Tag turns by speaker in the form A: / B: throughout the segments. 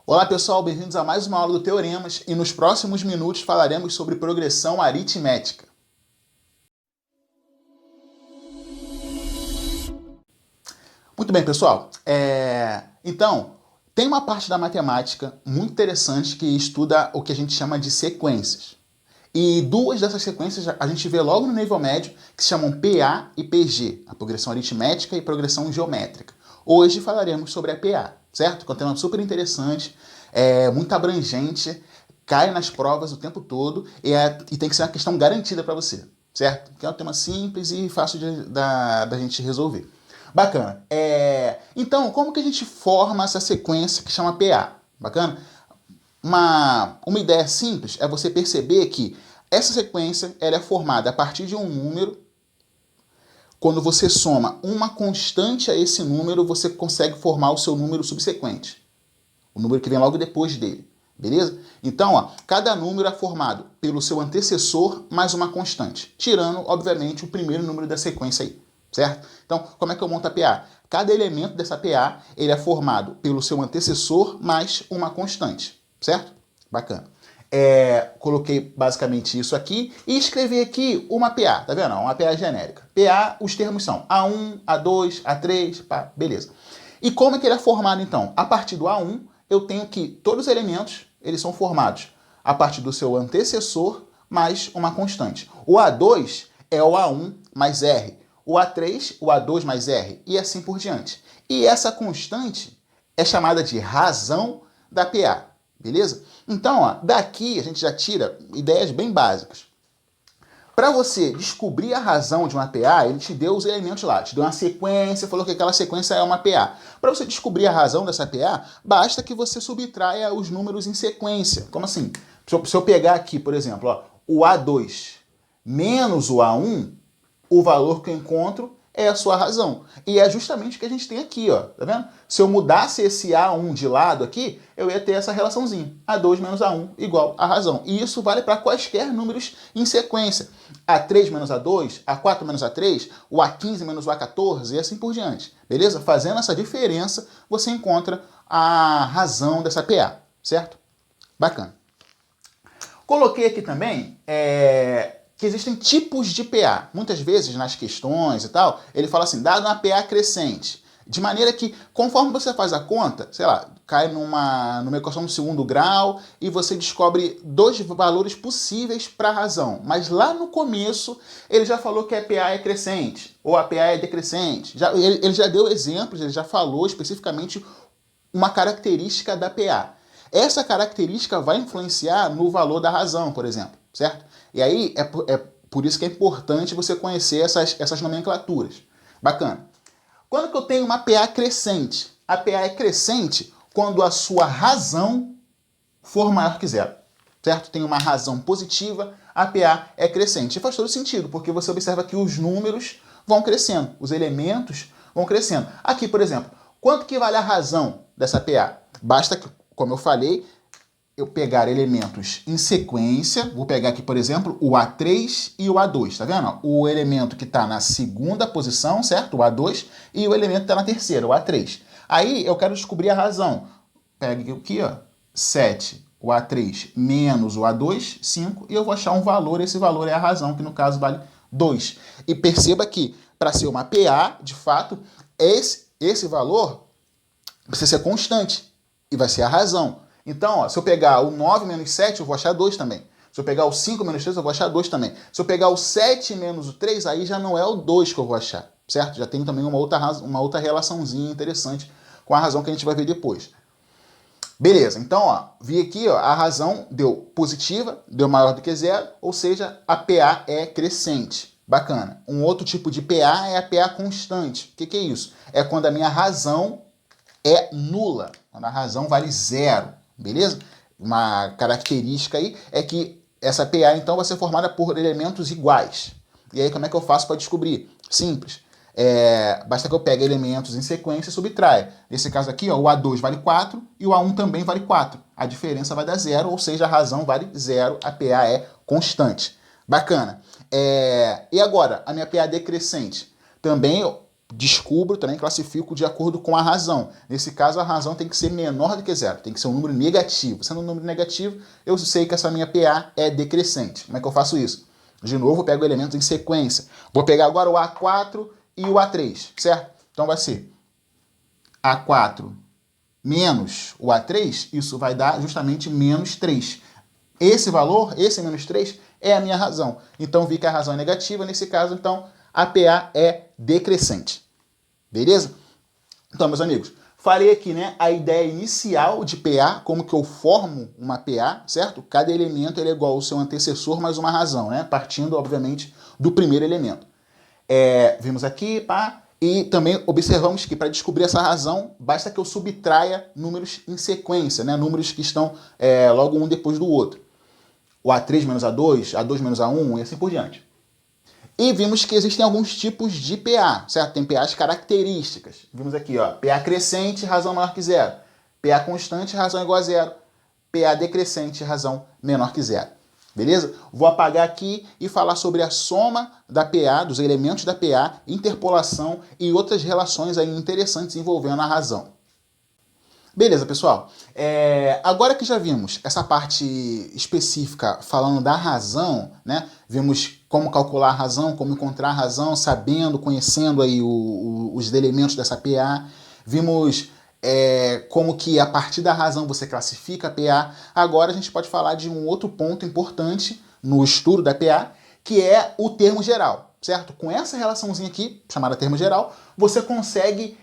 A: Olá pessoal, bem-vindos a mais uma aula do Teoremas e nos próximos minutos falaremos sobre progressão aritmética. Muito bem pessoal, então tem uma parte da matemática muito interessante que estuda o que a gente chama de sequências. E duas dessas sequências a gente vê logo no nível médio que se chamam PA e PG, a progressão aritmética e progressão geométrica. Hoje falaremos sobre a PA, certo? Que é um tema super interessante, muito abrangente, cai nas provas o tempo todo e tem que ser uma questão garantida para você, certo? Que é um tema simples e fácil da gente resolver. Bacana. Então, como que a gente forma essa sequência que chama PA? Bacana? Uma ideia simples é você perceber que essa sequência ela é formada a partir de um número. Quando você soma uma constante a esse número, você consegue formar o seu número subsequente. O número que vem logo depois dele. Beleza? Então, cada número é formado pelo seu antecessor mais uma constante. Tirando, obviamente, o primeiro número da sequência aí. Certo? Então, como é que eu monto a PA? Cada elemento dessa PA ele é formado pelo seu antecessor mais uma constante. Certo? Bacana. Coloquei basicamente isso aqui e escrevi aqui uma PA, tá vendo? Uma PA genérica. PA, os termos são A1, A2, A3, pá, beleza. E como é que ele é formado então? A partir do A1, eu tenho que todos os elementos, eles são formados a partir do seu antecessor mais uma constante. O A2 é o A1 mais R. O A3, o A2 mais R, e assim por diante. E essa constante é chamada de razão da PA, beleza? Então, ó, daqui a gente já tira ideias bem básicas. Para você descobrir a razão de uma PA, ele te deu os elementos lá, te deu uma sequência, falou que aquela sequência é uma PA. Para você descobrir a razão dessa PA, basta que você subtraia os números em sequência. Como assim? Se eu pegar aqui, por exemplo, ó, o A2 menos o A1, o valor que eu encontro é a sua razão. E é justamente o que a gente tem aqui, ó. Tá vendo? Se eu mudasse esse A1 de lado aqui, eu ia ter essa relaçãozinha. A2 menos A1 igual a razão. E isso vale para quaisquer números em sequência. A3 menos A2, A4 menos A3, o A15 menos o A14 e assim por diante. Beleza? Fazendo essa diferença, você encontra a razão dessa PA. Certo? Bacana. Coloquei aqui também que existem tipos de PA. Muitas vezes, nas questões e tal, ele fala assim, dado uma PA crescente. De maneira que, conforme você faz a conta, sei lá, cai numa equação do segundo grau e você descobre dois valores possíveis para a razão. Mas lá no começo, ele já falou que a PA é crescente, ou a PA é decrescente. Ele já deu exemplos, ele já falou especificamente uma característica da PA. Essa característica vai influenciar no valor da razão, por exemplo, certo? E aí é por isso que é importante você conhecer essas nomenclaturas. Bacana. Quando que eu tenho uma PA crescente? A PA é crescente quando a sua razão for maior que zero, certo? Tem uma razão positiva, a PA é crescente. E faz todo sentido, porque você observa que os números vão crescendo, os elementos vão crescendo. Aqui, por exemplo, quanto que vale a razão dessa PA? Basta que, como eu falei, eu pegar elementos em sequência, vou pegar aqui, por exemplo, o A3 e o A2, tá vendo? O elemento que está na segunda posição, certo? O A2, e o elemento que está na terceira, o A3. Aí eu quero descobrir a razão. Pega aqui, ó, 7, o A3 menos o A2, 5, e eu vou achar um valor, esse valor é a razão, que no caso vale 2. E perceba que, para ser uma PA, de fato, esse valor precisa ser constante, e vai ser a razão. Então, ó, se eu pegar o 9 menos 7, eu vou achar 2 também. Se eu pegar o 5 menos 3, eu vou achar 2 também. Se eu pegar o 7 menos o 3, aí já não é o 2 que eu vou achar, certo? Já tem também uma outra relaçãozinha interessante com a razão que a gente vai ver depois. Beleza, então, ó, vi aqui, ó, a razão deu positiva, deu maior do que zero, ou seja, a PA é crescente. Bacana. Um outro tipo de PA é a PA constante. O que é isso? É quando a minha razão é nula, quando a razão vale zero. Beleza? Uma característica aí é que essa PA, então, vai ser formada por elementos iguais. E aí, como é que eu faço para descobrir? Simples. Basta que eu pegue elementos em sequência e subtraia. Nesse caso aqui, ó, o A2 vale 4 e o A1 também vale 4. A diferença vai dar zero, ou seja, a razão vale zero, a PA é constante. Bacana. E agora, a minha PA decrescente? Também descubro, também classifico de acordo com a razão. Nesse caso, a razão tem que ser menor do que zero, tem que ser um número negativo. Sendo um número negativo, eu sei que essa minha PA é decrescente. Como é que eu faço isso? De novo, eu pego elementos em sequência. Vou pegar agora o A4 e o A3, certo? Então vai ser A4 menos o A3, isso vai dar justamente menos 3. Esse valor, esse menos 3, é a minha razão. Então, vi que a razão é negativa, nesse caso, então, a PA é decrescente. Beleza? Então, meus amigos, falei aqui, né, a ideia inicial de PA, como que eu formo uma PA, certo? Cada elemento ele é igual ao seu antecessor mais uma razão, né? Partindo, obviamente, do primeiro elemento. Vimos aqui, pá, e também observamos que para descobrir essa razão, basta que eu subtraia números em sequência, né? Números que estão logo um depois do outro. O A3 menos A2, A2 menos A1 e assim por diante. E vimos que existem alguns tipos de PA, certo? Tem PAs características. Vimos aqui, ó, PA crescente, razão maior que zero. PA constante, razão igual a zero. PA decrescente, razão menor que zero. Beleza? Vou apagar aqui e falar sobre a soma da PA, dos elementos da PA, interpolação e outras relações aí interessantes envolvendo a razão. Beleza, pessoal. Agora que já vimos essa parte específica falando da razão, né? Vimos como calcular a razão, como encontrar a razão, sabendo, conhecendo aí os elementos dessa PA. Vimos como que a partir da razão você classifica a PA. Agora a gente pode falar de um outro ponto importante no estudo da PA, que é o termo geral, certo? Com essa relaçãozinha aqui, chamada termo geral, você consegue,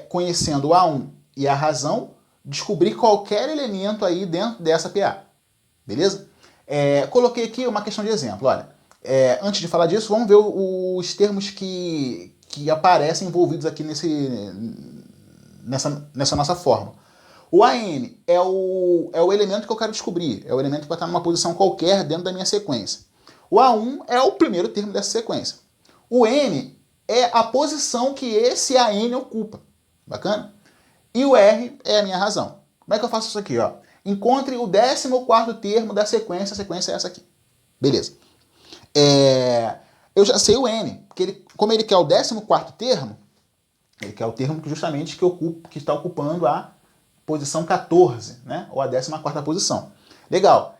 A: conhecendo o A1 e a razão, descobrir qualquer elemento aí dentro dessa PA. Beleza? Coloquei aqui uma questão de exemplo. Olha, antes de falar disso, vamos ver os termos que aparecem envolvidos aqui nessa nossa fórmula. O AN é o elemento que eu quero descobrir, é o elemento que vai estar numa posição qualquer dentro da minha sequência. O A1 é o primeiro termo dessa sequência. O N é a posição que esse AN ocupa. Bacana? E o R é a minha razão. Como é que eu faço isso aqui? Ó? Encontre o 14º termo da sequência, a sequência é essa aqui. Beleza. Eu já sei o N, porque como ele quer o 14º termo, ele quer o termo que justamente que está ocupando a posição 14, né? Ou a 14ª posição. Legal.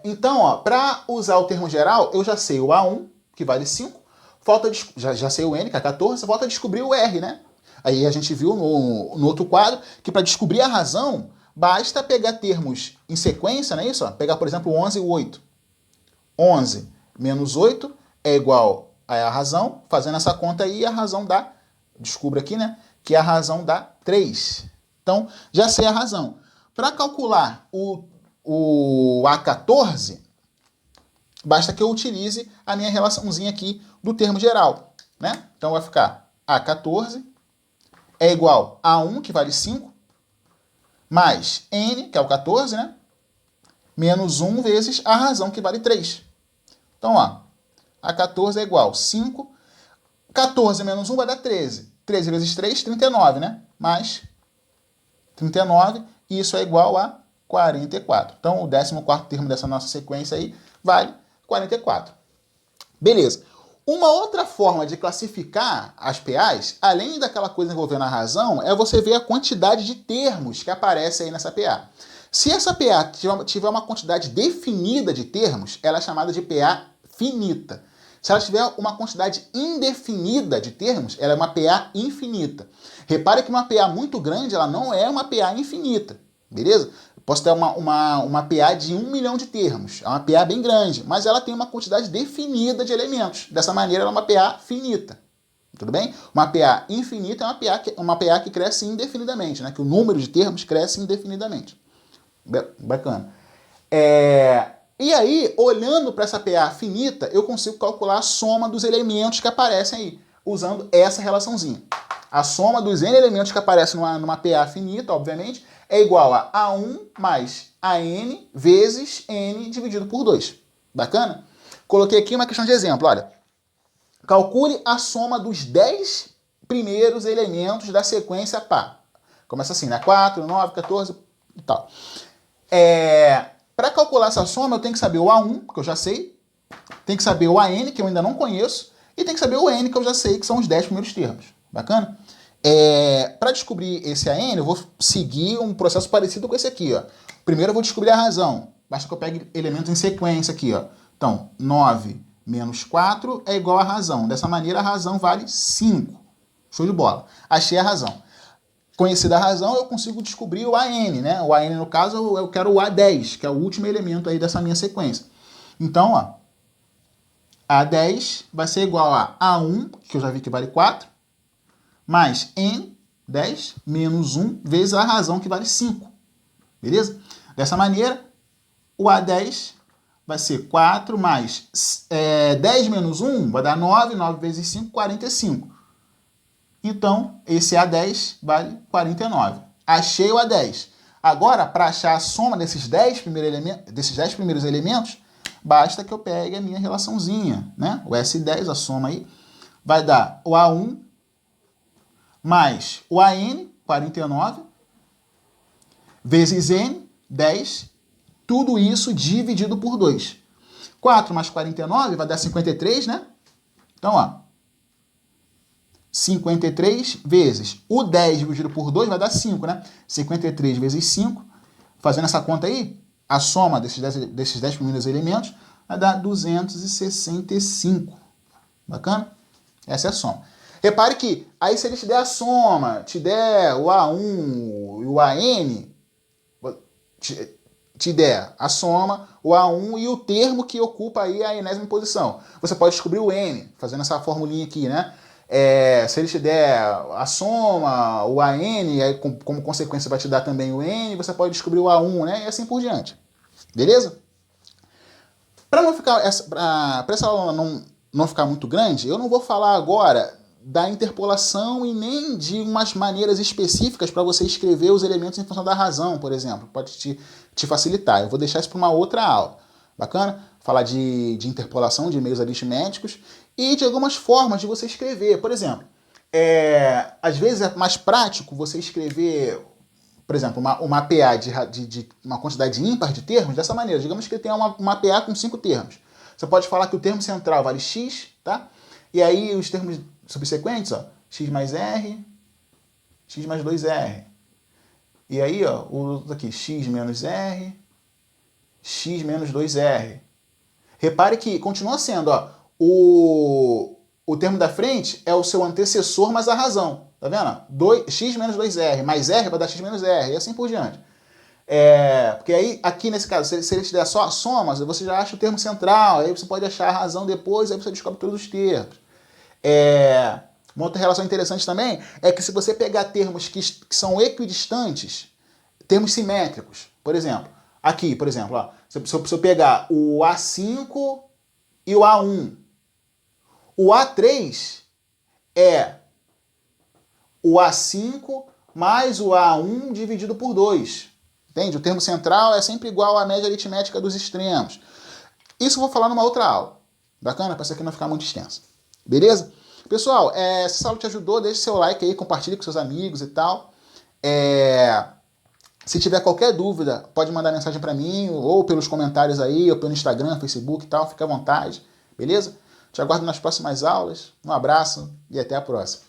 A: Então, para usar o termo geral, eu já sei o A1, que vale 5, já sei o N, que é 14, falta descobrir o R, né? Aí a gente viu no outro quadro que para descobrir a razão, basta pegar termos em sequência, não é isso? Pegar, por exemplo, 11 e 8. 11 menos 8 é igual a razão. Fazendo essa conta aí, a razão dá, descubra aqui, né? Que a razão dá 3. Então, já sei a razão. Para calcular o A14, basta que eu utilize a minha relaçãozinha aqui do termo geral, né? Então, vai ficar A14 é igual a 1, que vale 5, mais N, que é o 14, né? Menos 1 vezes a razão, que vale 3. Então, ó, A14 é igual a 5. 14 menos 1 vai dar 13. 13 vezes 3, 39, né? Mais 39, e isso é igual a 44. Então, o 14º termo dessa nossa sequência aí vale 44. Beleza. Uma outra forma de classificar as PAs, além daquela coisa envolvendo a razão, é você ver a quantidade de termos que aparece aí nessa PA. Se essa PA tiver uma quantidade definida de termos, ela é chamada de PA finita. Se ela tiver uma quantidade indefinida de termos, ela é uma PA infinita. Repare que uma PA muito grande, ela não é uma PA infinita, beleza? Posso ter uma PA de 1 milhão de termos, é uma PA bem grande, mas ela tem uma quantidade definida de elementos. Dessa maneira, ela é uma PA finita. Tudo bem? Uma PA infinita é uma PA que cresce indefinidamente, né? Que o número de termos cresce indefinidamente. Bacana. E aí, olhando para essa PA finita, eu consigo calcular a soma dos elementos que aparecem aí, usando essa relaçãozinha. A soma dos N elementos que aparecem numa PA finita, obviamente, é igual a A1 mais AN vezes N dividido por 2. Bacana? Coloquei aqui uma questão de exemplo. Olha, calcule a soma dos 10 primeiros elementos da sequência PA. Começa assim, né? 4, 9, 14 e tal. Para calcular essa soma, eu tenho que saber o A1, que eu já sei. Tenho que saber o AN, que eu ainda não conheço. E tem que saber o N, que eu já sei que são os 10 primeiros termos. Bacana? Para descobrir esse AN, eu vou seguir um processo parecido com esse aqui. Ó. Primeiro eu vou descobrir a razão. Basta que eu pegue elementos em sequência aqui. Ó. Então, 9 menos 4 é igual a razão. Dessa maneira, a razão vale 5. Show de bola. Achei a razão. Conhecida a razão, eu consigo descobrir o AN, né? O AN, no caso, eu quero o A10, que é o último elemento aí dessa minha sequência. Então, ó, A10 vai ser igual a A1, que eu já vi que vale 4, mais N10 menos 1 vezes a razão, que vale 5. Beleza? Dessa maneira, o A10 vai ser 4 mais 10 menos 1 vai dar 9, 9 vezes 5, 45. Então, esse A10 vale 49. Achei o A10. Agora, para achar a soma desses 10 primeiros elementos, basta que eu pegue a minha relaçãozinha, né? O S10, a soma aí, vai dar o A1 mais o AN, 49, vezes N, 10, tudo isso dividido por 2. 4 mais 49 vai dar 53, né? Então, ó, 53 vezes o 10 dividido por 2 vai dar 5, né? 53 vezes 5, fazendo essa conta aí, a soma desses 10 primeiros elementos vai dar 265. Bacana? Essa é a soma. Repare que, aí se ele te der a soma, te der o A1 e o AN, te der a soma, o A1 e o termo que ocupa aí a enésima posição. Você pode descobrir o N, fazendo essa formulinha aqui, né? Se ele te der a soma, o AN, aí como consequência vai te dar também o N, você pode descobrir o A1, né? E assim por diante. Beleza? Para não ficar para essa aula não ficar muito grande, eu não vou falar agora da interpolação e nem de umas maneiras específicas para você escrever os elementos em função da razão, por exemplo. Pode te facilitar. Eu vou deixar isso para uma outra aula. Bacana? Falar de interpolação de meios aritméticos e de algumas formas de você escrever. Por exemplo, às vezes é mais prático você escrever, por exemplo, uma PA de uma quantidade ímpar de termos dessa maneira. Digamos que tem uma PA com 5 termos. Você pode falar que o termo central vale x, tá? E aí os termos subsequentes, ó, x mais r, x mais 2r. E aí, ó, o aqui, x menos r, x menos 2r. Repare que continua sendo, ó, o termo da frente é o seu antecessor mais a razão. Tá vendo? X menos 2r mais r vai dar x menos r, e assim por diante. Porque aí, aqui nesse caso, se ele te der só somas, você já acha o termo central, aí você pode achar a razão depois, aí você descobre todos os termos. Uma outra relação interessante também é que se você pegar termos que são equidistantes, termos simétricos, por exemplo, aqui, por exemplo, ó, se eu pegar o A5 e o A1, o A3 é o A5 mais o A1 dividido por 2. Entende? O termo central é sempre igual à média aritmética dos extremos. Isso eu vou falar numa outra aula. Bacana? Para isso aqui não ficar muito extenso. Beleza? Pessoal, se essa aula te ajudou, deixe seu like aí, compartilhe com seus amigos e tal. Se tiver qualquer dúvida, pode mandar mensagem para mim, ou pelos comentários aí, ou pelo Instagram, Facebook e tal, fica à vontade. Beleza? Te aguardo nas próximas aulas. Um abraço e até a próxima.